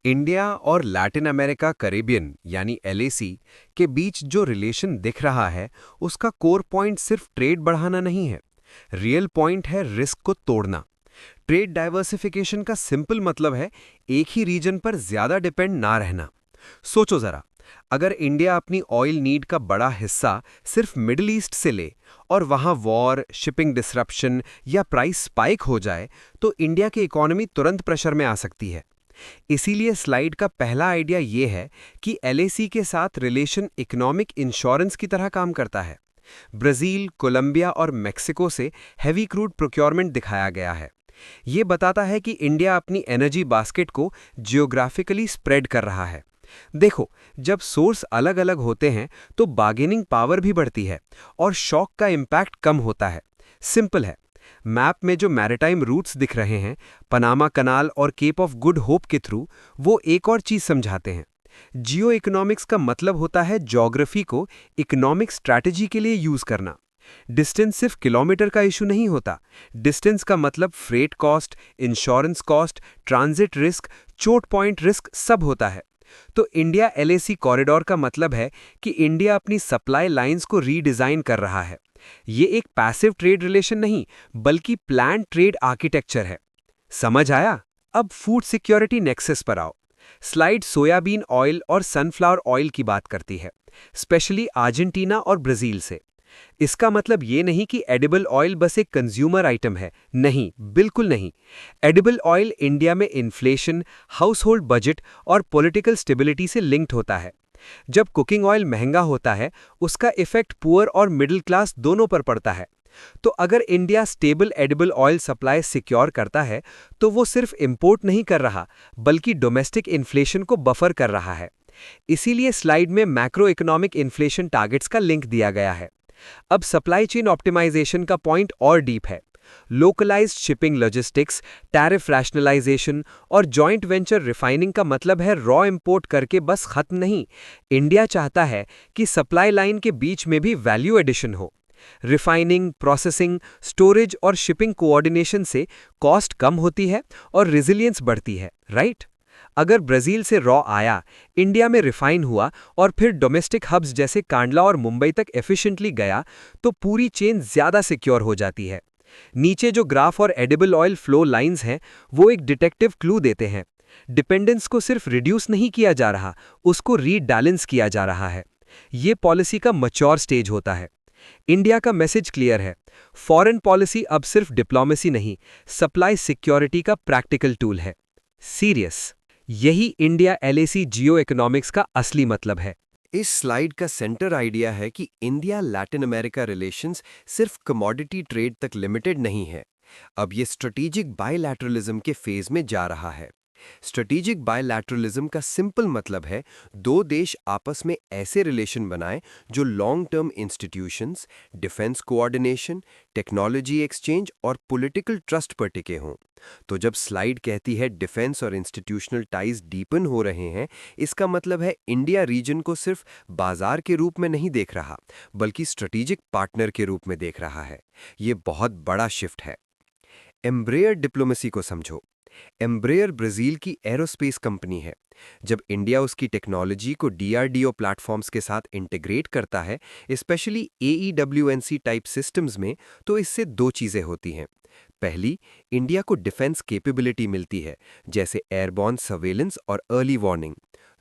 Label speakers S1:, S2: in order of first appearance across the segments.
S1: India और Latin America Caribbean यानी LAC के बीच जो रिलेशन दिख रहा है उसका कोर पॉइंट सिर्फ ट्रेड बढ़ाना नहीं है। रियल पॉइंट है रिस्क को तोड़ना। ट्रेड डाइवर्सिफिकेशन का सिंपल मतलब है एक ही रीजन पर ज्यादा डिपेंड ना रहना। सोचो जरा, अगर इंडिया अपनी ऑयल नीड का बड़ा हिस्सा सिर्फ मिडिल ईस्ट से ले और वहां वॉर, शिपिंग डिसरप्शन या प्राइस स्पाइक हो जाए तो इंडिया की इकोनॉमी तुरंत प्रेशर में आ सकती है। इसीलिए स्लाइड का पहला आइडिया ये है कि एलएसी के साथ रिलेशन इकोनॉमिक इंश्योरेंस की तरह काम करता है। ब्राजील, कोलंबिया और मेक्सिको से हैवी क्रूड प्रोक्योरमेंट दिखाया गया है। ये बताता है कि इंडिया अपनी एनर्जी बास्केट को जियोग्राफिकली स्प्रेड कर रहा है। देखो, जब सोर्स अलग अलग होते हैं तो बार्गेनिंग पावर भी बढ़ती है और शॉक का इम्पैक्ट कम होता है। सिंपल है। मैप में जो मैरिटाइम रूट्स दिख रहे हैं, पनामा कनाल और केप ऑफ गुड होप के थ्रू, वो एक और चीज समझाते हैं। जियो इकोनॉमिक्स का मतलब होता है ज्योग्राफी को इकोनॉमिक स्ट्रैटेजी के लिए यूज करना। डिस्टेंस सिर्फ किलोमीटर का इशू नहीं होता। डिस्टेंस का मतलब freight cost, insurance cost, transit risk, चोट पॉइंट रिस्क सब होता है। तो इंडिया एलएसी कॉरिडोर का मतलब है कि इंडिया अपनी सप्लाई लाइंस को रीडिजाइन कर रहा है। ये एक पैसिव ट्रेड रिलेशन नहीं, बल्कि प्लान ट्रेड आर्किटेक्चर है। समझ आया? अब फूड सिक्योरिटी नेक्सस पर आओ। स्लाइड सोयाबीन ऑयल और सनफ्लावर ऑयल की बात करती है, स्पेशली अर्जेंटीना और ब्राजील से। इसका मतलब ये नहीं कि एडिबल ऑयल बस एक कंज्यूमर आइटम है। नहीं, बिल्कुल नहीं। एडिबल ऑयल इंडिया में इन्फ्लेशन, हाउस होल्ड बजट और पॉलिटिकल स्टेबिलिटी से लिंक्ड होता है। जब कुकिंग ऑयल महंगा होता है, उसका इफेक्ट पुअर और मिडिल क्लास दोनों पर पड़ता है। तो अगर India stable edible oil supply secure करता है, तो वो सिर्फ इंपोर्ट नहीं कर रहा, बल्कि डोमेस्टिक इन्फ्लेशन को बफर कर रहा है। इसीलिए स्लाइड में मैक्रो इकोनॉमिक इन्फ्लेशन टारगेट्स का लिंक दिया गया है। अब सप्लाई चेन ऑप्टिमाइजेशन का पॉइंट और डीप है। Localised shipping logistics, tariff rationalisation और जॉइंट वेंचर रिफाइनिंग का मतलब है रॉ इंपोर्ट करके बस खत्म नहीं। इंडिया चाहता है कि सप्लाई लाइन के बीच में भी वैल्यू एडिशन हो। रिफाइनिंग, प्रोसेसिंग, स्टोरेज और शिपिंग कोऑर्डिनेशन से कॉस्ट कम होती है और रेजिलियंस बढ़ती है, राइट? अगर ब्राजील से रॉ आया, इंडिया में रिफाइन हुआ और फिर डोमेस्टिक हब्स जैसे कांडला और मुंबई तक एफिशिएंटली गया, तो पूरी चेन ज्यादा सिक्योर हो जाती है। नीचे जो ग्राफ और एडिबल ऑयल फ्लो लाइंस हैं, वो एक डिटेक्टिव क्लू देते हैं। डिपेंडेंस को सिर्फ रिड्यूस नहीं किया जा रहा, उसको रीबैलेंस किया जा रहा है। ये पॉलिसी का मैच्योर स्टेज होता है। इंडिया का मैसेज क्लियर है। फॉरेन पॉलिसी अब सिर्फ डिप्लोमेसी नहीं, सप्लाई सिक्योरिटी का प्रैक्टिकल टूल है। सीरियस। यही इंडिया एलएसी जियो इकोनॉमिक्स का असली मतलब है।
S2: इस स्लाइड का सेंटर आइडिया है कि इंडिया लैटिन अमेरिका रिलेशंस सिर्फ कमोडिटी ट्रेड तक लिमिटेड नहीं है। अब ये स्ट्रेटेजिक बायलैटरलिज्म के फेज में जा रहा है। स्ट्रेटेजिक बायलैटरलिज्म का सिंपल मतलब है दो देश आपस में ऐसे रिलेशन बनाएं जो long term institutions, defence coordination, technology exchange और पॉलिटिकल ट्रस्ट पर टिके हों। तो जब स्लाइड कहती है डिफेंस और इंस्टीट्यूशनल टाइज डीपन हो रहे हैं, इसका मतलब है इंडिया रीजन को सिर्फ बाजार के रूप में नहीं देख रहा, बल्कि स्ट्रेटेजिक पार्टनर के रूप में देख रहा है। ये बहुत बड़ा शिफ्ट है। एम्ब्रेयर डिप्लोमेसी को समझो। एम्ब्रेयर ब्राजील की एरोस्पेस कंपनी है। जब इंडिया उसकी टेक्नोलॉजी को डीआरडीओ प्लेटफॉर्म्स के साथ इंटीग्रेट करता है, स्पेशली एईडब्ल्यूएनसी टाइप सिस्टम्स में, तो इससे दो चीजें होती हैं। पहली, इंडिया को डिफेंस कैपेबिलिटी मिलती है, जैसे एयरबॉर्न सर्वेलेंस और अर्ली वार्निंग।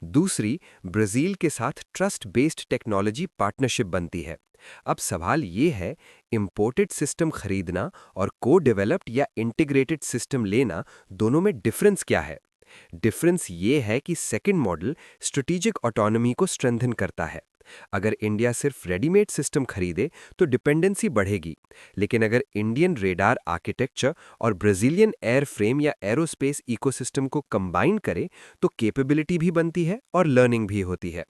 S2: दूसरी, ब्राजील के साथ ट्रस्ट बेस्ड टेक्नोलॉजी पार्टनरशिप बनती है। अब सवाल ये है, इंपोर्टेड सिस्टम खरीदना और को डेवलप्ड या इंटीग्रेटेड सिस्टम लेना, दोनों में डिफरेंस क्या है? डिफरेंस ये है कि सेकंड मॉडल स्ट्रेटेजिक ऑटोनॉमी को स्ट्रेंथन करता है। अगर इंडिया सिर्फ रेडीमेड सिस्टम खरीदे तो डिपेंडेंसी बढ़ेगी, लेकिन अगर इंडियन रेडार आर्किटेक्चर और ब्राजीलियन एयर फ्रेम या एरोस्पेस इकोसिस्टम को कंबाइन करे तो कैपेबिलिटी भी बनती है और लर्निंग भी होती है।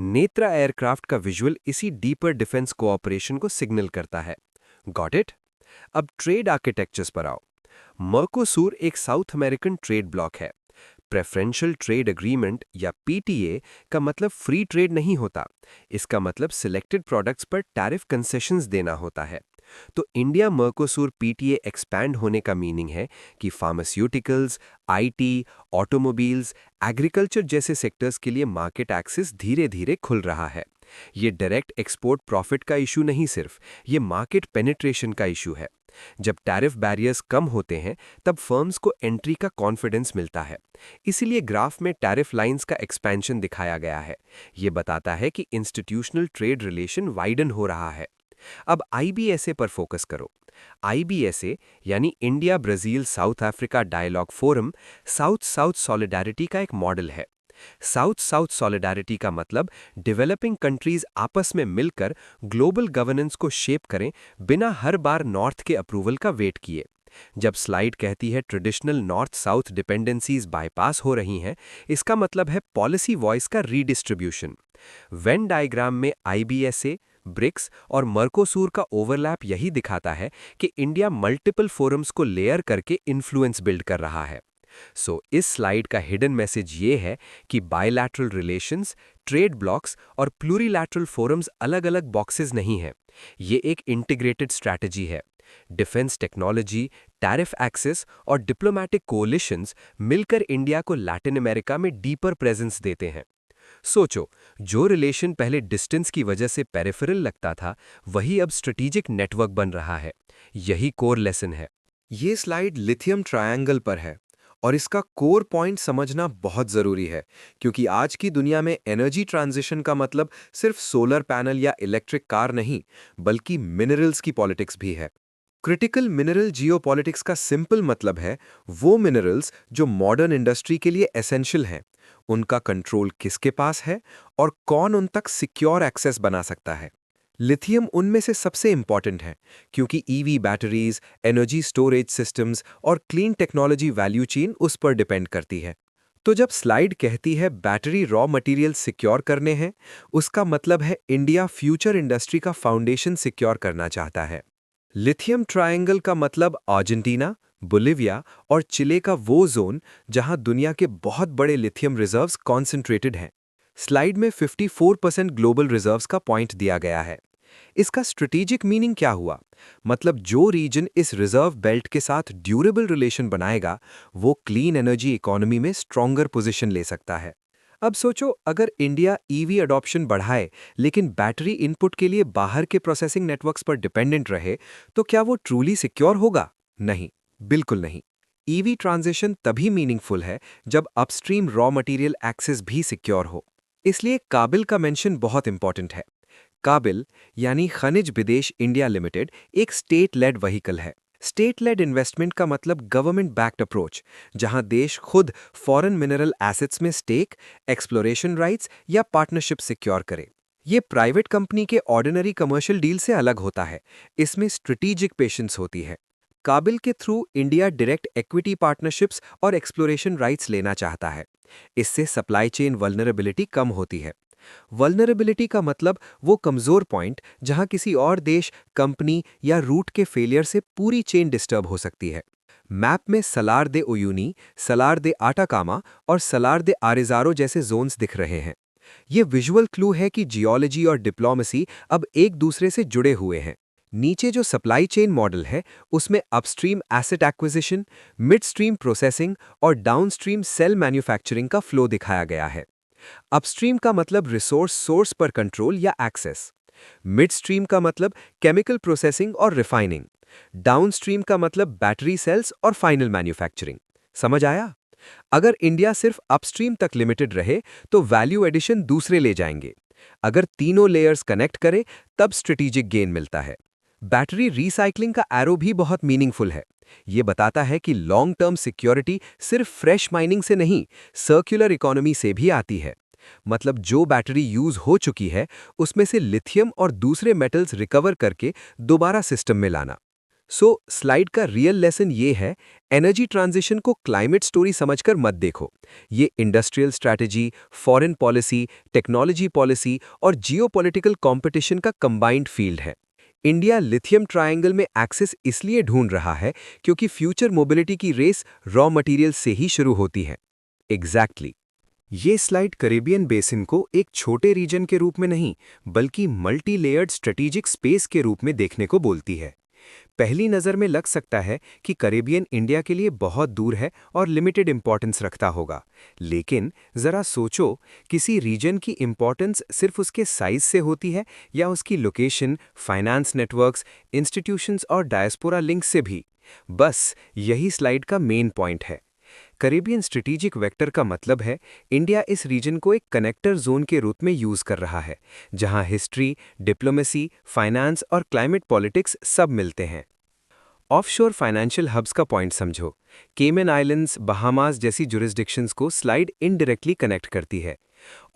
S2: नेत्रा एयरक्राफ्ट का विजुअल इसी डीपर डिफेंस कोऑपरेशन को सिग्नल करता है। Got it? अब ट्रेड आर्किटेक्चर्स पर आओ। मर्कोसूर एक साउथ अमेरिकन ट्रेड ब्लॉक है। प्रेफरेंशियल ट्रेड एग्रीमेंट या पीटीए का मतलब फ्री ट्रेड नहीं होता। इसका मतलब सिलेक्टेड प्रोडक्ट्स पर टैरिफ कंसेशंस देना होता है। तो इंडिया मर्कोसूर पीटीए एक्सपैंड होने का मीनिंग है कि फार्मास्यूटिकल्स, आईटी, ऑटोमोबाइल्स, एग्रीकल्चर जैसे सेक्टर्स के लिए मार्केट एक्सेस धीरे धीरे खुल रहा है। ये डायरेक्ट एक्सपोर्ट प्रॉफिट का इशू नहीं, सिर्फ ये मार्केट पेनिट्रेशन का इशू है। जब टैरिफ बैरियर्स कम होते हैं तब फर्म्स को एंट्री का कॉन्फिडेंस मिलता है। इसीलिए ग्राफ में टैरिफ लाइंस का एक्सपेंशन दिखाया गया है। ये बताता है कि इंस्टीट्यूशनल ट्रेड रिलेशन वाइडन हो रहा है। अब आईबीएसए पर फोकस करो। आईबीएसए यानी India Brazil South Africa dialogue forum South South solidarity का एक मॉडल है। साउथ साउथ सॉलिडारिटी का मतलब डेवलपिंग कंट्रीज आपस में मिलकर ग्लोबल गवर्नेंस को शेप करें, बिना हर बार नॉर्थ के अप्रूवल का वेट किए। जब स्लाइड कहती है traditional north south dependencies bypass हो रही हैं, इसका मतलब है पॉलिसी वॉइस का रीडिस्ट्रीब्यूशन। वेन डायग्राम में आईबीएसए, ब्रिक्स और मर्कोसूर का ओवरलैप यही दिखाता है कि इंडिया मल्टीपल फोरम्स को लेयर करके इन्फ्लुएंस बिल्ड कर रहा है। इस स्लाइड का हिडन मैसेज ये है कि बायलैटरल रिलेशंस, ट्रेड ब्लॉक्स और प्लूरीलैटरल फोरम्स अलग-अलग बॉक्सेस नहीं हैं। ये एक इंटीग्रेटेड स्ट्रैटेजी है। डिफेंस टेक्नोलॉजी, टैरिफ एक्सेस और डिप्लोमैटिक कोलिशंस मिलकर इंडिया को लैटिन अमेरिका में डीपर प्रेजेंस देते हैं। सोचो, जो रिलेशन पहले डिस्टेंस की वजह से पेरिफेरल लगता था, वही अब स्ट्रेटेजिक नेटवर्क बन रहा है। यही कोर लेसन है।
S3: ये स्लाइड लिथियम ट्रायंगल पर है और इसका कोर पॉइंट समझना बहुत ज़रूरी है, क्योंकि आज की दुनिया में एनर्जी ट्रांजिशन का मतलब सिर्फ सोलर पैनल या इलेक्ट्रिक कार नहीं, बल्कि मिनरल्स की पॉलिटिक्स भी है। क्रिटिकल मिनरल जियोपॉलिटिक्स का सिंपल मतलब है वो मिनरल्स जो मॉडर्न इंडस्ट्री के लिए एसेंशियल हैं, उनका कंट्रोल किसके पास है और कौन उन तक सिक्योर एक्सेस बना सकता है। लिथियम उनमें से सबसे इंपॉर्टेंट है, क्योंकि EV batteries, energy storage systems और क्लीन टेक्नोलॉजी वैल्यू चेन उस पर डिपेंड करती है। तो जब स्लाइड कहती है बैटरी रॉ मटेरियल सिक्योर करने हैं, उसका मतलब है इंडिया फ्यूचर इंडस्ट्री का फाउंडेशन सिक्योर करना चाहता है। लिथियम ट्रायंगल का मतलब अर्जेंटीना, बोलिविया और चिले का वो जोन जहां दुनिया के बहुत बड़े लिथियम रिजर्व्स कॉन्सेंट्रेटेड हैं। स्लाइड में 54% ग्लोबल रिजर्व्स का पॉइंट दिया गया है। इसका स्ट्रेटेजिक मीनिंग क्या हुआ? मतलब जो रीजन इस रिजर्व बेल्ट के साथ ड्यूरेबल रिलेशन बनाएगा, वो क्लीन एनर्जी इकोनॉमी में स्ट्रॉन्गर पोजीशन ले सकता है। अब सोचो, अगर इंडिया ईवी अडॉप्शन बढ़ाए लेकिन बैटरी इनपुट के लिए बाहर के प्रोसेसिंग नेटवर्क्स पर डिपेंडेंट रहे, तो क्या वो ट्रूली सिक्योर होगा? नहीं, बिल्कुल नहीं। ईवी ट्रांजिशन तभी मीनिंगफुल है जब अपस्ट्रीम रॉ मटेरियल एक्सेस भी सिक्योर हो। इसलिए काबिल का मेंशन बहुत इंपॉर्टेंट है। काबिल यानी खनिज विदेश इंडिया लिमिटेड एक स्टेट लेड व्हीकल है। स्टेट लेड इन्वेस्टमेंट का मतलब गवर्नमेंट बैक्ड अप्रोच, जहां देश खुद फॉरेन मिनरल एसेट्स में स्टेक, एक्सप्लोरेशन राइट्स या पार्टनरशिप सिक्योर करे। ये प्राइवेट कंपनी के ऑर्डिनरी कमर्शियल डील से अलग होता है। इसमें स्ट्रेटेजिक पेशेंस होती है। काबिल के through India direct equity partnerships और एक्सप्लोरेशन राइट्स लेना चाहता है। इससे सप्लाई चेन वल्नरेबिलिटी कम होती है। वल्नरेबिलिटी का मतलब वो कमजोर पॉइंट जहां किसी और देश, कंपनी या रूट के फेलियर से पूरी चेन डिस्टर्ब हो सकती है। मैप में सलार दे उयूनी, सलार दे आटाकामा और सलार दे आरिजारो जैसे जोन्स दिख रहे हैं। ये विजुअल क्लू है कि जियोलॉजी और डिप्लोमेसी अब एक दूसरे से जुड़े हुए हैं। नीचे जो सप्लाई चेन मॉडल है, उसमें upstream asset acquisition, midstream processing और डाउनस्ट्रीम सेल मैन्युफैक्चरिंग का फ्लो दिखाया गया है। अपस्ट्रीम का मतलब रिसोर्स सोर्स पर कंट्रोल या एक्सेस। मिडस्ट्रीम का मतलब केमिकल प्रोसेसिंग और रिफाइनिंग। डाउनस्ट्रीम का मतलब बैटरी सेल्स और फाइनल मैन्युफैक्चरिंग। समझ आया? अगर इंडिया सिर्फ अपस्ट्रीम तक लिमिटेड रहे तो वैल्यू एडिशन दूसरे ले जाएंगे। अगर तीनों लेयर्स कनेक्ट करे तब स्ट्रेटेजिक गेन मिलता है। बैटरी रिसाइकलिंग का एरो भी बहुत मीनिंगफुल है। ये बताता है कि लॉन्ग टर्म सिक्योरिटी सिर्फ फ्रेश माइनिंग से नहीं, सर्कुलर इकोनॉमी से भी आती है। मतलब जो बैटरी यूज हो चुकी है, उसमें से लिथियम और दूसरे मेटल्स रिकवर करके दोबारा सिस्टम में लाना। स्लाइड का रियल लेसन ये है, एनर्जी ट्रांजिशन को क्लाइमेट स्टोरी समझकर मत देखो। ये industrial strategy, foreign policy, technology policy और जियोपॉलिटिकल कंपटीशन का कंबाइंड फील्ड है। इंडिया लिथियम ट्रायंगल में एक्सेस इसलिए ढूंढ रहा है क्योंकि फ्यूचर मोबिलिटी की रेस रॉ मटेरियल से ही शुरू होती है। एग्जैक्टली। ये स्लाइड कैरिबियन बेसिन को एक छोटे रीजन के रूप में नहीं, बल्कि मल्टी लेयर्ड स्ट्रेटेजिक स्पेस के रूप में देखने को बोलती है।
S1: पहली नज़र में लग सकता है कि कैरिबियन इंडिया के लिए बहुत दूर है और लिमिटेड इंपॉर्टेंस रखता होगा, लेकिन ज़रा सोचो, किसी रीजन की इंपॉर्टेंस सिर्फ उसके साइज से होती है या उसकी लोकेशन, फाइनेंस नेटवर्क्स, इंस्टीट्यूशंस और डायस्पोरा लिंक से भी? बस यही स्लाइड का मेन पॉइंट है। कैरिबियन स्ट्रेटेजिक वेक्टर का मतलब है इंडिया इस रीजन को एक कनेक्टर जोन के रूप में यूज कर रहा है, जहां हिस्ट्री, डिप्लोमेसी, फाइनेंस और क्लाइमेट पॉलिटिक्स सब मिलते हैं। ऑफशोर फाइनेंशियल हब्स का पॉइंट समझो। केमन आइलैंड्स, बहामास जैसी जुरिस्डिक्शंस को स्लाइड इनडायरेक्टली कनेक्ट करती है।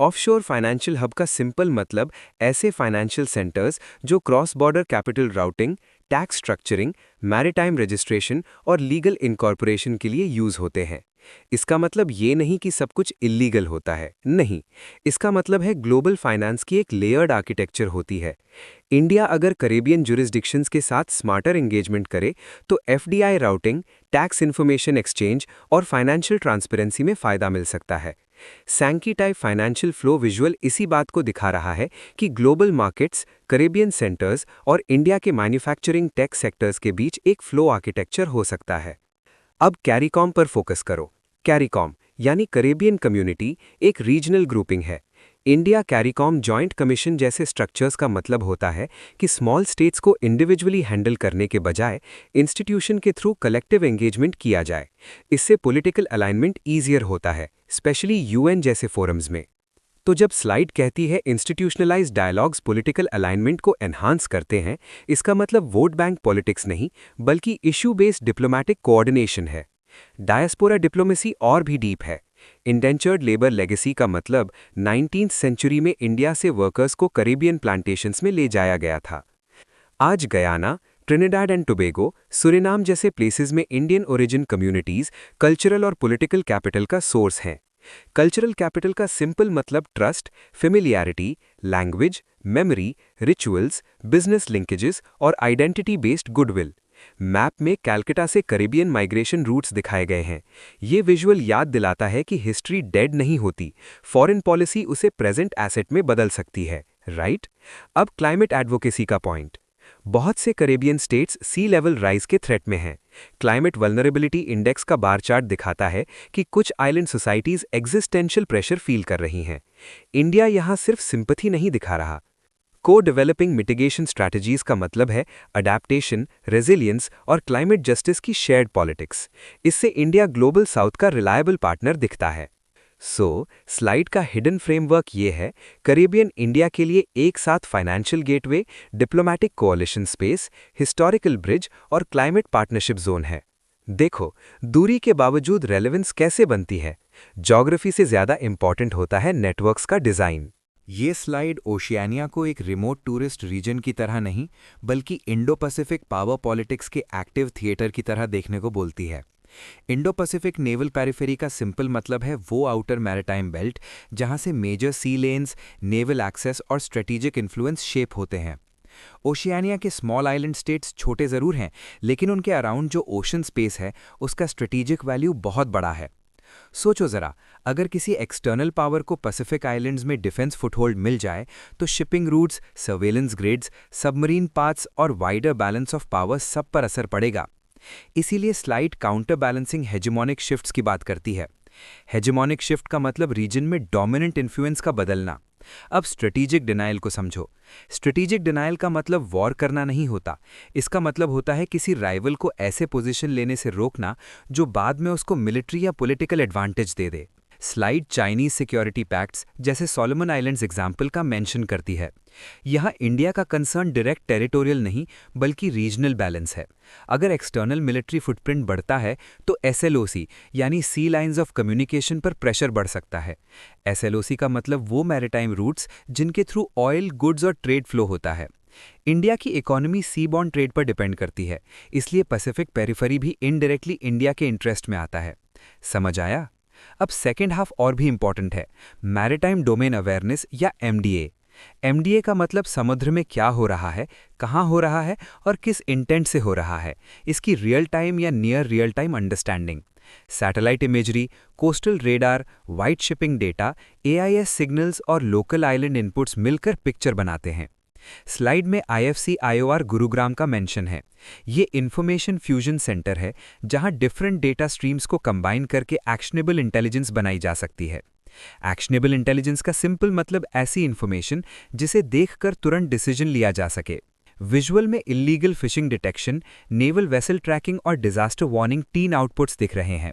S1: ऑफशोर फाइनेंशियल हब का सिंपल मतलब ऐसे फाइनेंशियल सेंटर्स जो cross border capital routing, tax structuring, maritime registration और लीगल इनकॉर्पोरेशन के लिए यूज होते हैं। इसका मतलब ये नहीं कि सब कुछ इल्लीगल होता है, नहीं। इसका मतलब है ग्लोबल फाइनेंस की एक लेयर्ड आर्किटेक्चर होती है। इंडिया अगर कैरिबियन जुरिस्डिक्शंस के साथ स्मार्टर एंगेजमेंट करे तो FDI routing, tax information exchange और फाइनेंशियल ट्रांसपेरेंसी में फ़ायदा मिल सकता है। सैंकी टाइप फाइनेंशियल फ्लो विजुअल इसी बात को दिखा रहा है कि ग्लोबल मार्केट्स, कैरिबियन सेंटर्स और इंडिया के मैन्युफैक्चरिंग टेक सेक्टर्स के बीच एक फ्लो आर्किटेक्चर हो सकता है। अब कैरिकॉम पर फोकस करो। कैरिकॉम यानी कैरिबियन कम्युनिटी एक रीजनल ग्रुपिंग है। इंडिया कैरिकॉम जॉइंट कमीशन जैसे स्ट्रक्चर्स का मतलब होता है कि स्मॉल स्टेट्स को इंडिविजुअली हैंडल करने के बजाय इंस्टीट्यूशन के थ्रू कलेक्टिव एंगेजमेंट किया जाए। इससे पॉलिटिकल अलाइनमेंट ईजियर होता है, स्पेशली यूएन जैसे फोरम्स में। तो जब स्लाइड कहती है इंस्टीट्यूशनलाइज्ड डायलॉग्स पॉलिटिकल अलाइनमेंट को एनहांस करते हैं, इसका मतलब वोट बैंक पॉलिटिक्स नहीं, बल्कि इशू बेस्ड डिप्लोमैटिक कोऑर्डिनेशन है। डायस्पोरा डिप्लोमेसी और भी डीप है। इंडेंचर्ड लेबर लेगेसी का मतलब 19th सेंचुरी में इंडिया से वर्कर्स को कैरिबियन प्लांटेशंस में ले जाया गया था। आज Guyana, Trinidad and Tobago, Suriname जैसे प्लेसेस में इंडियन ओरिजिन कम्युनिटीज कल्चरल और पॉलिटिकल कैपिटल का सोर्स हैं। कल्चरल कैपिटल का सिंपल मतलब trust, familiarity, language, memory, rituals, business linkages और आइडेंटिटी बेस्ड गुडविल। मैप में कैलकाटा से कैरिबियन माइग्रेशन रूट्स दिखाए गए हैं। ये विजुअल याद दिलाता है कि हिस्ट्री डेड नहीं होती, फॉरेन पॉलिसी उसे प्रेजेंट एसेट में बदल सकती है, राइट? अब क्लाइमेट एडवोकेसी का पॉइंट। बहुत से कैरिबियन स्टेट्स सी लेवल राइज के थ्रेट में हैं। क्लाइमेट वल्नरेबिलिटी इंडेक्स का बार चार्ट दिखाता है कि कुछ island societies existential pressure feel कर रही हैं। इंडिया यहां सिर्फ सिंपैथी नहीं दिखा रहा। को डेवलपिंग मिटिगेशन स्ट्रैटेजीज का मतलब है अडैप्टेशन, रेजिलियंस और क्लाइमेट जस्टिस की शेयर्ड पॉलिटिक्स। इससे इंडिया ग्लोबल साउथ का रिलायबल पार्टनर दिखता है। स्लाइड का हिडन फ्रेमवर्क ये है, कैरिबियन इंडिया के लिए एक साथ financial gateway, diplomatic कोalition space, historical bridge और क्लाइमेट पार्टनरशिप जोन है। देखो, दूरी के बावजूद रेलेवेंस कैसे बनती है। ज्योग्राफी से ज़्यादा इंपॉर्टेंट होता है नेटवर्क्स का डिज़ाइन।
S4: ये स्लाइड ओशियानिया को एक रिमोट टूरिस्ट रीजन की तरह नहीं, बल्कि इंडो पैसिफिक पावर पॉलिटिक्स के एक्टिव थिएटर की तरह देखने को बोलती है। इंडो पैसिफिक नेवल पेरिफेरी का सिंपल मतलब है वो आउटर मैरिटाइम बेल्ट जहां से मेजर सी लेन्स, नेवल एक्सेस और स्ट्रेटेजिक इन्फ्लुएंस शेप होते हैं। ओशियानिया के स्मॉल आइलैंड स्टेट्स छोटे ज़रूर हैं, लेकिन उनके अराउंड जो ओशन स्पेस है उसका स्ट्रेटेजिक वैल्यू बहुत बड़ा है। सोचो ज़रा, अगर किसी एक्सटर्नल पावर को पैसिफिक आइलैंड्स में डिफेंस फुटहोल्ड मिल जाए तो shipping routes, surveillance grids, submarine paths और वाइडर बैलेंस ऑफ पावर सब पर असर पड़ेगा। इसीलिए slide counter balancing hegemonic shifts की बात करती है। हेजेमोनिक शिफ्ट का मतलब रीजन में डोमिनेंट इन्फ्लुएंस का बदलना। अब स्ट्रेटेजिक डिनाइल को समझो। स्ट्रेटेजिक डिनाइल का मतलब वॉर करना नहीं होता। इसका मतलब होता है किसी राइवल को ऐसे पोजीशन लेने से रोकना जो बाद में उसको मिलिट्री या पॉलिटिकल एडवांटेज दे दे। स्लाइड चाइनीज सिक्योरिटी पैक्ट्स जैसे सोलोमन आइलैंड्स एग्जाम्पल का मेंशन करती है। यहाँ इंडिया का कंसर्न डायरेक्ट टेरिटोरियल नहीं, बल्कि रीजनल बैलेंस है। अगर एक्सटर्नल मिलिट्री फुटप्रिंट बढ़ता है तो एसएलओसी यानी सी लाइंस ऑफ कम्युनिकेशन पर प्रेशर बढ़ सकता है। एसएलओसी का मतलब वो मैरिटाइम रूट्स जिनके थ्रू ऑयल, गुड्स और ट्रेड फ्लो होता है। इंडिया की इकोनॉमी सी बॉन्ड ट्रेड पर डिपेंड करती है, इसलिए पैसिफिक पेरिफेरी भी इनडायरेक्टली इंडिया के इंटरेस्ट में आता है। समझ आया? अब सेकेंड हाफ और भी इंपॉर्टेंट है, मैरिटाइम डोमेन अवेयरनेस या एमडीए। एमडीए का मतलब समुद्र में क्या हो रहा है, कहाँ हो रहा है और किस इंटेंट से हो रहा है, इसकी रियल टाइम या near real time understanding. Satellite imagery, coastal radar, white shipping data, AIS signals और लोकल आइलैंड इनपुट्स मिलकर पिक्चर बनाते हैं। स्लाइड में IFC-IOR गुरुग्राम का मेंशन है। ये इंफॉर्मेशन फ्यूजन सेंटर है जहां डिफरेंट डेटा स्ट्रीम्स को कंबाइन करके एक्शनेबल इंटेलिजेंस बनाई जा सकती है। एक्शनेबल इंटेलिजेंस का सिंपल मतलब ऐसी इंफॉर्मेशन जिसे देखकर तुरंत डिसीजन लिया जा सके। विजुअल में illegal fishing detection, naval vessel tracking और डिजास्टर वार्निंग 3 आउटपुट्स दिख रहे हैं।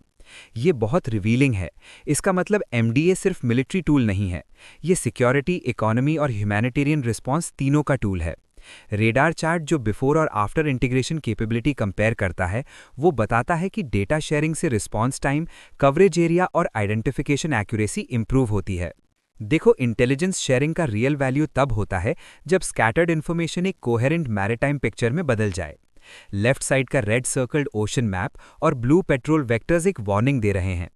S4: ये बहुत रिवीलिंग है। इसका मतलब MDA सिर्फ मिलिट्री टूल नहीं है, ये सिक्योरिटी, इकोनॉमी और ह्यूमैनिटेरियन रिस्पांस तीनों का टूल है। रेडार चार्ट जो बिफोर और आफ्टर इंटीग्रेशन कैपेबिलिटी कंपेयर करता है, वो बताता है कि डेटा शेयरिंग से रिस्पांस टाइम, कवरेज एरिया और आइडेंटिफिकेशन एक्यूरेसी इंप्रूव होती है। देखो, इंटेलिजेंस शेयरिंग का रियल वैल्यू तब होता है जब स्कैटर्ड इन्फॉर्मेशन एक कोहेरेंट मैरीटाइम पिक्चर में बदल जाए। लेफ्ट साइड का रेड सर्कल्ड ओशन मैप और ब्लू पेट्रोल वेक्टर्स एक वार्निंग दे रहे हैं।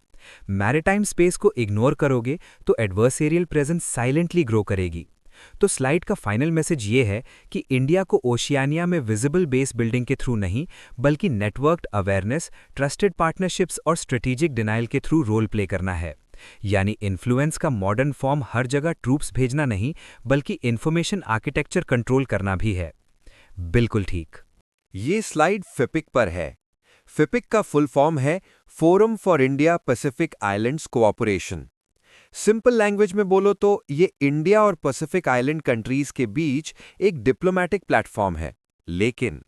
S4: मैरीटाइम स्पेस को इग्नोर करोगे तो एडवर्सेरियल प्रेजेंस साइलेंटली ग्रो करेगी। तो स्लाइड का फाइनल मैसेज ये है कि इंडिया को ओशियानिया में विजिबल बेस बिल्डिंग के थ्रू नहीं, बल्कि नेटवर्क्ड अवेयरनेस, ट्रस्टेड पार्टनरशिप्स और स्ट्रेटेजिक डिनाइल के थ्रू रोल प्ले करना है। यानी इन्फ्लुएंस का मॉडर्न फॉर्म हर जगह ट्रूप्स भेजना नहीं, बल्कि इंफॉर्मेशन आर्किटेक्चर कंट्रोल करना भी है। बिल्कुल ठीक।
S3: ये स्लाइड फिपिक पर है। फिपिक का फुल फॉर्म है forum for India Pacific islands cooperation. Simple language में बोलो तो ये इंडिया और पैसिफिक आइलैंड कंट्रीज के बीच एक डिप्लोमैटिक प्लेटफॉर्म है। लेकिन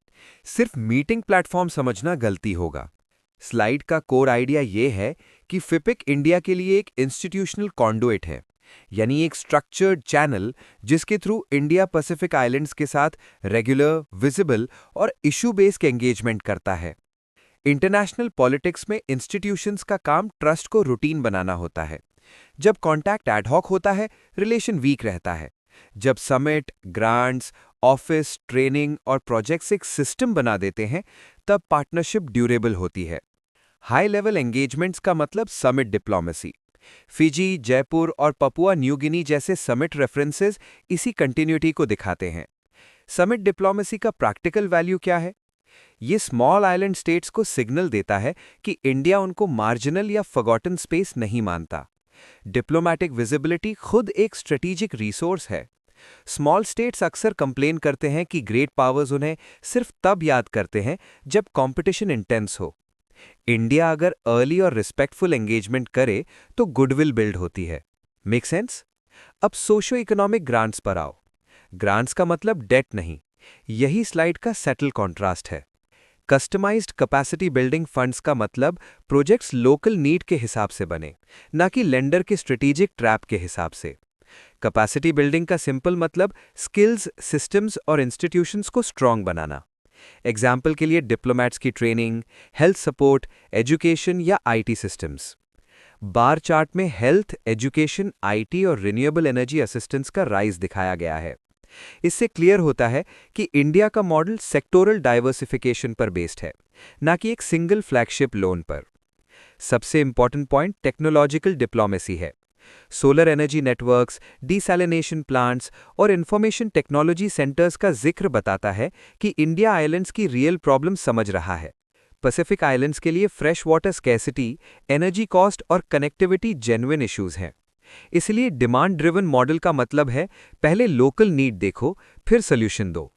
S3: सिर्फ मीटिंग प्लेटफॉर्म समझना गलती होगा। स्लाइड का कोर आइडिया ये है कि फिपिक इंडिया के लिए एक इंस्टीट्यूशनल कॉन्डुइट है, यानी एक स्ट्रक्चर्ड चैनल जिसके थ्रू इंडिया पैसिफिक आइलैंड्स के साथ रेगुलर, विजिबल और इशू बेस्ड एंगेजमेंट करता है। इंटरनेशनल पॉलिटिक्स में इंस्टीट्यूशंस का काम ट्रस्ट को रूटीन बनाना होता है। जब कॉन्टैक्ट एडहॉक होता है, रिलेशन वीक रहता है। जब समिट, ग्रांट्स, ऑफिस, ट्रेनिंग और प्रोजेक्ट्स एक सिस्टम बना देते हैं, तब पार्टनरशिप ड्यूरेबल होती है। हाई लेवल एंगेजमेंट्स का मतलब समिट डिप्लोमेसी। फिजी, जयपुर और पपुआ न्यू गिनी जैसे समिट रेफरेंसेस इसी कंटिन्यूटी को दिखाते हैं। समिट डिप्लोमेसी का प्रैक्टिकल वैल्यू क्या है? ये स्मॉल आइलैंड स्टेट्स को सिग्नल देता है कि इंडिया उनको मार्जिनल या फॉरगॉटन स्पेस नहीं मानता। डिप्लोमैटिक विजिबिलिटी खुद एक स्ट्रेटेजिक रिसोर्स है। स्मॉल स्टेट्स अक्सर कंप्लेन करते हैं कि ग्रेट पावर्स उन्हें सिर्फ तब याद करते हैं जब कंपटीशन इंटेंस हो। इंडिया अगर अर्ली और रिस्पेक्टफुल एंगेजमेंट करे तो गुडविल बिल्ड होती है। Make sense? अब सोशो इकोनॉमिक ग्रांट्स पर आओ। ग्रांट्स का मतलब डेट नहीं। यही स्लाइड का सेटल कॉन्ट्रास्ट है। कस्टमाइज्ड कैपेसिटी बिल्डिंग फंड्स का मतलब प्रोजेक्ट्स लोकल नीड के हिसाब से बने, ना कि लेंडर के स्ट्रेटेजिक ट्रैप के हिसाब से। कैपेसिटी बिल्डिंग का सिंपल मतलब स्किल्स, सिस्टम्स और इंस्टीट्यूशंस को स्ट्रांग बनाना। एग्जाम्पल के लिए डिप्लोमैट्स की ट्रेनिंग, हेल्थ सपोर्ट, एजुकेशन या IT सिस्टम्स। बार चार्ट में हेल्थ, एजुकेशन, IT और रिन्यूएबल एनर्जी असिस्टेंस का राइज दिखाया गया है। इससे क्लियर होता है कि इंडिया का मॉडल सेक्टोरल डाइवर्सिफिकेशन पर बेस्ड है, ना कि एक सिंगल फ्लैगशिप लोन पर। सबसे इंपॉर्टेंट पॉइंट टेक्नोलॉजिकल डिप्लोमेसी है। Solar energy networks, desalination plants और इंफॉर्मेशन टेक्नोलॉजी सेंटर्स का जिक्र बताता है कि इंडिया आइलैंड्स की रियल प्रॉब्लम समझ रहा है। पैसिफिक आइलैंड्स के लिए fresh water scarcity, energy cost और कनेक्टिविटी जेन्युइन इश्यूज हैं। इसलिए डिमांड ड्रिवन मॉडल का मतलब है पहले लोकल नीड देखो, फिर सोल्यूशन दो।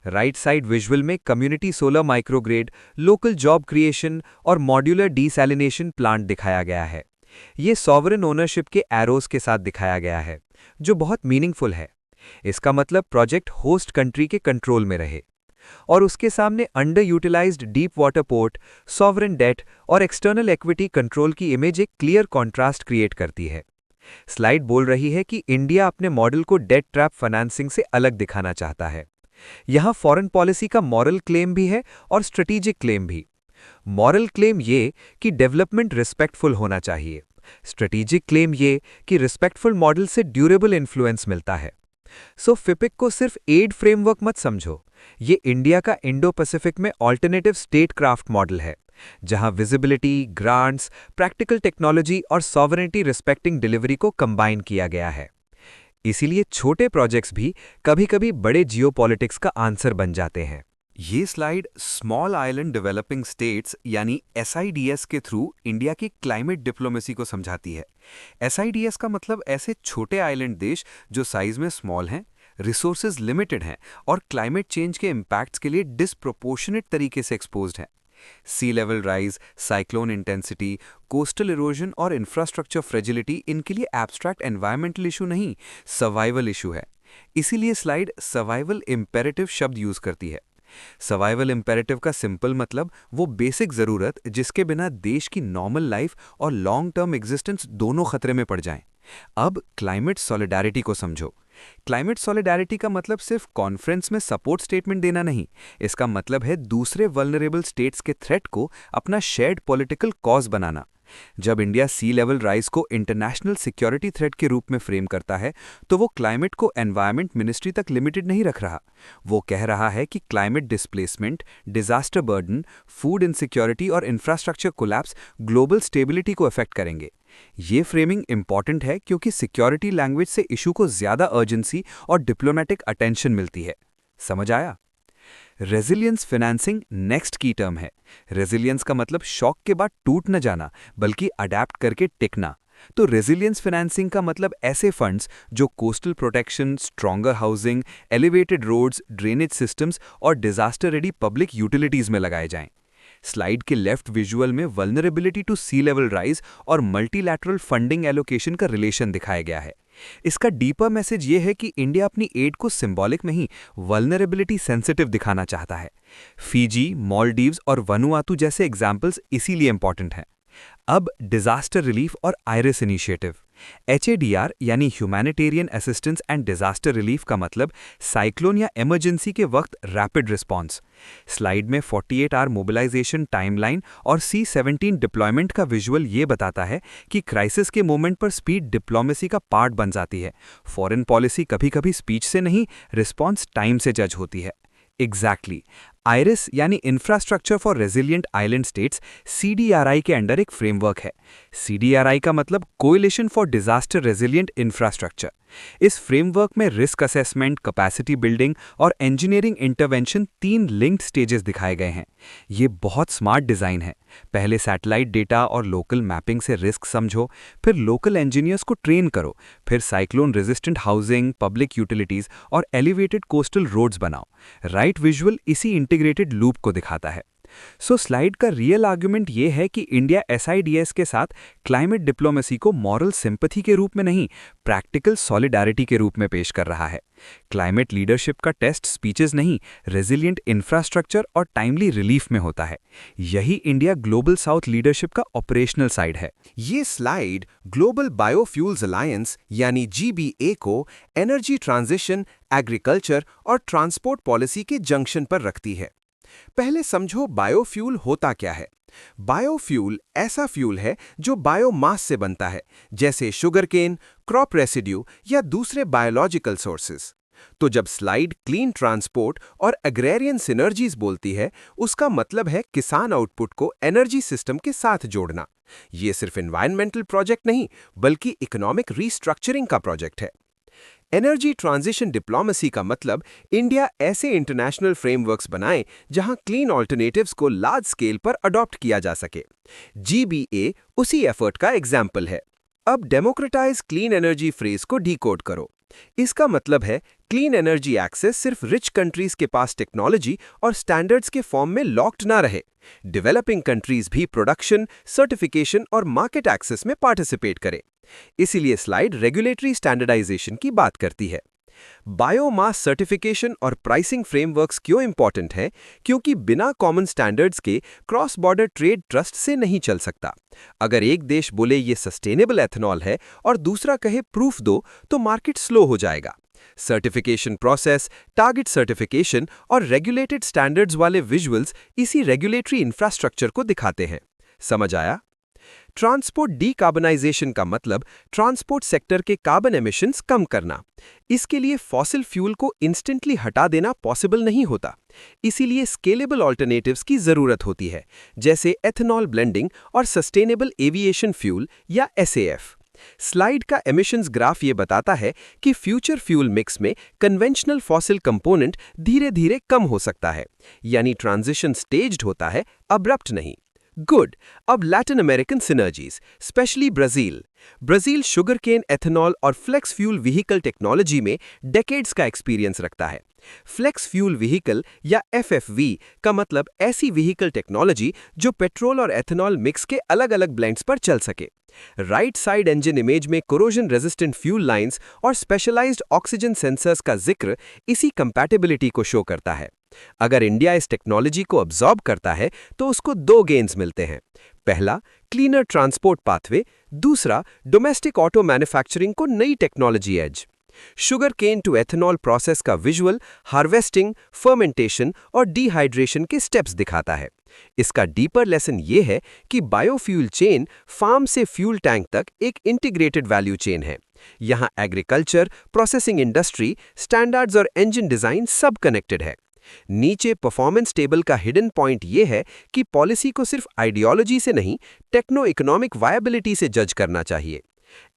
S3: राइट साइड विजुअल में community solar microgrid, local job creation और मॉड्यूलर डिसैलिनेशन प्लांट दिखाया गया है। ये सॉवरेन ओनरशिप के एरोज के साथ दिखाया गया है, जो बहुत मीनिंगफुल है। इसका मतलब प्रोजेक्ट होस्ट कंट्री के कंट्रोल में रहे। और उसके सामने under utilised deep water port, sovereign debt और एक्सटर्नल इक्विटी कंट्रोल की इमेज एक क्लियर कॉन्ट्रास्ट क्रिएट करती है। स्लाइड बोल रही है कि इंडिया अपने मॉडल को डेट ट्रैप फाइनेंसिंग से अलग दिखाना चाहता है। यहां फॉरेन पॉलिसी का मॉरल क्लेम भी है और स्ट्रेटेजिक क्लेम भी। मॉरल क्लेम ये कि डेवलपमेंट रिस्पेक्टफुल होना चाहिए। स्ट्रेटेजिक क्लेम ये कि रिस्पेक्टफुल मॉडल से ड्यूरेबल इन्फ्लुएंस मिलता है। सो फिपिक को सिर्फ एड फ्रेमवर्क मत समझो। ये इंडिया का इंडो पैसिफिक में ऑल्टरनेटिव स्टेट क्राफ्ट मॉडल है, जहां विजिबिलिटी, ग्रांट्स, प्रैक्टिकल टेक्नोलॉजी और सॉवरेनिटी रिस्पेक्टिंग डिलीवरी को कंबाइन किया गया है। इसीलिए छोटे प्रोजेक्ट्स भी कभी-कभी बड़े जियोपॉलिटिक्स का आंसर बन जाते हैं। ये slide small island developing states यानी SIDS के थ्रू इंडिया की क्लाइमेट डिप्लोमेसी को समझाती है। SIDS का मतलब ऐसे छोटे आइलैंड देश जो साइज में स्मॉल हैं
S1: रिसोर्सेज लिमिटेड हैं और क्लाइमेट चेंज के इम्पैक्ट्स के लिए डिसप्रोपोर्शनेट तरीके से एक्सपोज्ड हैं। Sea level rise, cyclone intensity, coastal erosion और इंफ्रास्ट्रक्चर फ्रेजिलिटी इनके लिए एब्स्ट्रैक्ट एनवायरमेंटल इशू नहीं, सर्वाइवल इशू है। इसीलिए स्लाइड सर्वाइवल इम्पेरेटिव शब्द यूज करती है। सर्वाइवल इम्पेरेटिव का सिंपल मतलब वो बेसिक ज़रूरत जिसके बिना देश की नॉर्मल लाइफ और लॉन्ग टर्म एग्जिस्टेंस दोनों खतरे में पड़ जाएं। अब क्लाइमेट सॉलिडारिटी को समझो। क्लाइमेट सॉलिडारिटी का मतलब सिर्फ कॉन्फ्रेंस में सपोर्ट स्टेटमेंट देना नहीं, इसका मतलब है दूसरे वल्नरेबल स्टेट्स के थ्रेट को अपना शेयर्ड पॉलिटिकल कॉज बनाना। जब इंडिया सी लेवल राइज को इंटरनेशनल सिक्योरिटी थ्रेट के रूप में फ्रेम करता है, तो वो क्लाइमेट को एनवायरमेंट मिनिस्ट्री तक लिमिटेड नहीं रख रहा। वो कह रहा है कि climate displacement, disaster burden, food insecurity और इंफ्रास्ट्रक्चर कोलैप्स ग्लोबल स्टेबिलिटी को अफेक्ट करेंगे। ये फ्रेमिंग इंपॉर्टेंट है क्योंकि सिक्योरिटी लैंग्वेज से इशू को ज्यादा अर्जेंसी और डिप्लोमेटिक अटेंशन मिलती है। समझ आया? रेजिलियंस फाइनेंसिंग नेक्स्ट की टर्म है। रेजिलियंस का मतलब शॉक के बाद टूट न जाना, बल्कि अडेप्ट करके टिकना। तो रेजिलियंस फाइनेंसिंग का मतलब ऐसे फंड्स जो coastal protection, stronger housing, elevated roads, drainage systems और डिजास्टर रेडी पब्लिक यूटिलिटीज में लगाए जाएं। स्लाइड के लेफ्ट विजुअल में vulnerability to sea level rise और मल्टीलैटरल फंडिंग एलोकेशन का रिलेशन दिखाया गया है। इसका डीपर मैसेज ये है कि इंडिया अपनी एड को सिंबॉलिक में ही वल्नरेबिलिटी सेंसिटिव दिखाना चाहता है। फीजी, मालदीव्स और वनुआतु जैसे एग्जाम्पल्स इसीलिए इंपॉर्टेंट हैं। अब डिजास्टर रिलीफ और आइरिस इनिशिएटिव। HADR यानी humanitarian assistance and disaster relief का मतलब साइक्लोन या इमरजेंसी के वक्त रैपिड रिस्पॉन्स। स्लाइड में 48 आवर मोबिलाइजेशन टाइमलाइन और C-17 डिप्लॉयमेंट का विजुअल ये बताता है कि क्राइसिस के मोमेंट पर स्पीड डिप्लोमेसी का पार्ट बन जाती है। फॉरेन पॉलिसी कभी कभी स्पीच से नहीं, रिस्पॉन्स टाइम से जज होती है। एग्जैक्टली आइरिस यानी infrastructure for resilient island states CDRI के अंडर एक फ्रेमवर्क है। CDRI का मतलब coalition for disaster resilient infrastructure. इस फ्रेमवर्क में रिस्क असेसमेंट, कैपेसिटी बिल्डिंग और इंजीनियरिंग इंटरवेंशन 3 लिंक्ड स्टेजेस दिखाए गए हैं। ये बहुत स्मार्ट डिजाइन है। पहले सैटेलाइट डेटा और लोकल मैपिंग से रिस्क समझो, फिर लोकल इंजीनियर्स को ट्रेन करो, फिर cyclone resistant housing, public utilities और एलिवेटेड कोस्टल रोड्स बनाओ। राइट विजुअल इसी इंटीग्रेटेड लूप को दिखाता है। सो स्लाइड का रियल आर्गुमेंट ये है कि इंडिया SIDS के साथ क्लाइमेट डिप्लोमेसी को मॉरल सिंपैथी के रूप में नहीं, प्रैक्टिकल सॉलिडारिटी के रूप में पेश कर रहा है। क्लाइमेट लीडरशिप का टेस्ट स्पीचेस नहीं, रेजिलिएंट इंफ्रास्ट्रक्चर और टाइमली रिलीफ में होता है। यही इंडिया ग्लोबल साउथ लीडरशिप का ऑपरेशनल साइड है।
S2: ये स्लाइड ग्लोबल बायोफ्यूल्स अलायंस यानी GBA को एनर्जी ट्रांजिशन, एग्रीकल्चर और ट्रांसपोर्ट पॉलिसी के जंक्शन पर रखती है। पहले समझो बायोफ्यूल होता क्या है। बायोफ्यूल ऐसा फ्यूल है जो बायोमास से बनता है, जैसे शुगरकेन, क्रॉप रेसिड्यू या दूसरे बायोलॉजिकल सोर्सेस। तो जब स्लाइड क्लीन ट्रांसपोर्ट और एग्रेरियन सिनर्जीज बोलती है, उसका मतलब है किसान आउटपुट को एनर्जी सिस्टम के साथ जोड़ना। ये सिर्फ एनवायरमेंटल प्रोजेक्ट नहीं, बल्कि इकोनॉमिक रीस्ट्रक्चरिंग का प्रोजेक्ट है। एनर्जी ट्रांजिशन डिप्लोमेसी का मतलब इंडिया ऐसे इंटरनेशनल फ्रेमवर्क्स बनाए जहां क्लीन ऑल्टरनेटिव्स को लार्ज स्केल पर अडॉप्ट किया जा सके। GBA उसी एफर्ट का एग्जाम्पल है। अब डेमोक्रेटाइज क्लीन एनर्जी फ्रेज को डीकोड करो। इसका मतलब है क्लीन एनर्जी एक्सेस सिर्फ रिच कंट्रीज के पास टेक्नोलॉजी और स्टैंडर्ड्स के फॉर्म में लॉक्ड ना रहे। डेवलपिंग कंट्रीज भी प्रोडक्शन, सर्टिफिकेशन और मार्केट एक्सेस में पार्टिसिपेट करें। इसीलिए स्लाइड रेगुलेटरी स्टैंडर्डाइजेशन की बात करती है। बायोमास सर्टिफिकेशन और प्राइसिंग फ्रेमवर्क्स क्यों इंपॉर्टेंट है? क्योंकि बिना कॉमन स्टैंडर्ड्स के क्रॉस बॉर्डर ट्रेड ट्रस्ट से नहीं चल सकता। अगर एक देश बोले ये सस्टेनेबल एथेनॉल है और दूसरा कहे प्रूफ दो, तो मार्केट स्लो हो जाएगा। सर्टिफिकेशन प्रोसेस, टारगेट सर्टिफिकेशन और रेगुलेटेड स्टैंडर्ड्स वाले विजुअल्स इसी रेगुलेटरी इंफ्रास्ट्रक्चर को दिखाते हैं। समझ आया? ट्रांसपोर्ट डीकार्बनाइजेशन का मतलब ट्रांसपोर्ट सेक्टर के कार्बन एमिशंस कम करना। इसके लिए फॉसिल फ्यूल को इंस्टेंटली हटा देना पॉसिबल नहीं होता। इसीलिए स्केलेबल ऑल्टरनेटिव्स की जरूरत होती है, जैसे एथेनॉल ब्लेंडिंग और सस्टेनेबल एविएशन फ्यूल या SAF। स्लाइड का एमिशंस ग्राफ ये बताता है कि फ्यूचर फ्यूल मिक्स में कन्वेंशनल फॉसिल कंपोनेंट धीरे धीरे कम हो सकता है, यानी ट्रांजिशन स्टेज्ड होता है, अब्रप्ट नहीं। गुड। अब Latin American synergies, specially Brazil. Brazil sugar cane ethanol और फ्लेक्स फ्यूल व्हीकल टेक्नोलॉजी में डेकेड्स का एक्सपीरियंस रखता है। फ्लेक्स फ्यूल व्हीकल या FFV का मतलब ऐसी व्हीकल टेक्नोलॉजी जो पेट्रोल और एथेनॉल मिक्स के अलग-अलग ब्लेंड्स पर चल सके। राइट साइड इंजन इमेज में कोरोजन रेजिस्टेंट फ्यूल लाइंस और स्पेशलाइज्ड ऑक्सीजन सेंसर्स का जिक्र इसी कंपैटिबिलिटी को शो करता है। अगर इंडिया इस टेक्नोलॉजी को अब्सॉर्ब करता है तो उसको दो गेन्स मिलते हैं। पहला, क्लीनर ट्रांसपोर्ट पाथवे, दूसरा, डोमेस्टिक ऑटो मैन्युफैक्चरिंग को नई technology edge. Sugar cane to ethanol process का विजुअल हार्वेस्टिंग, फर्मेंटेशन और डिहाइड्रेशन के स्टेप्स दिखाता है। इसका डीपर लेसन ये है कि बायोफ्यूल चेन फार्म से फ्यूल टैंक तक एक इंटीग्रेटेड वैल्यू चेन है। यहाँ एग्रीकल्चर, प्रोसेसिंग इंडस्ट्री, स्टैंडर्ड्स और इंजन डिजाइन सब कनेक्टेड है। नीचे परफॉर्मेंस टेबल का हिडन पॉइंट ये है कि पॉलिसी को सिर्फ आइडियोलॉजी से नहीं, टेक्नो इकोनॉमिक वायबिलिटी से जज करना चाहिए।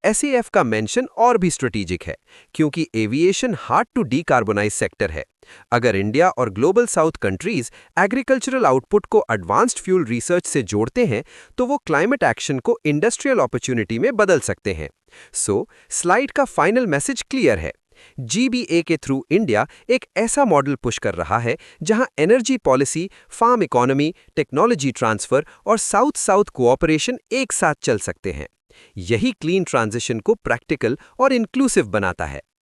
S2: SAF का मेंशन और भी स्ट्रेटेजिक है क्योंकि aviation hard to decarbonise sector है। अगर इंडिया और global South countries agricultural output को एडवांस्ड फ्यूल रिसर्च से जोड़ते हैं तो वो क्लाइमेट एक्शन को इंडस्ट्रियल अपॉर्चुनिटी में बदल सकते हैं। स्लाइड का फाइनल मैसेज क्लियर है। GBA के थ्रू इंडिया एक ऐसा मॉडल पुश कर रहा है जहां energy policy, farm economy, technology transfer और साउथ साउथ कोऑपरेशन एक साथ चल सकते हैं। यही क्लीन ट्रांजिशन को प्रैक्टिकल और इंक्लूसिव बनाता है।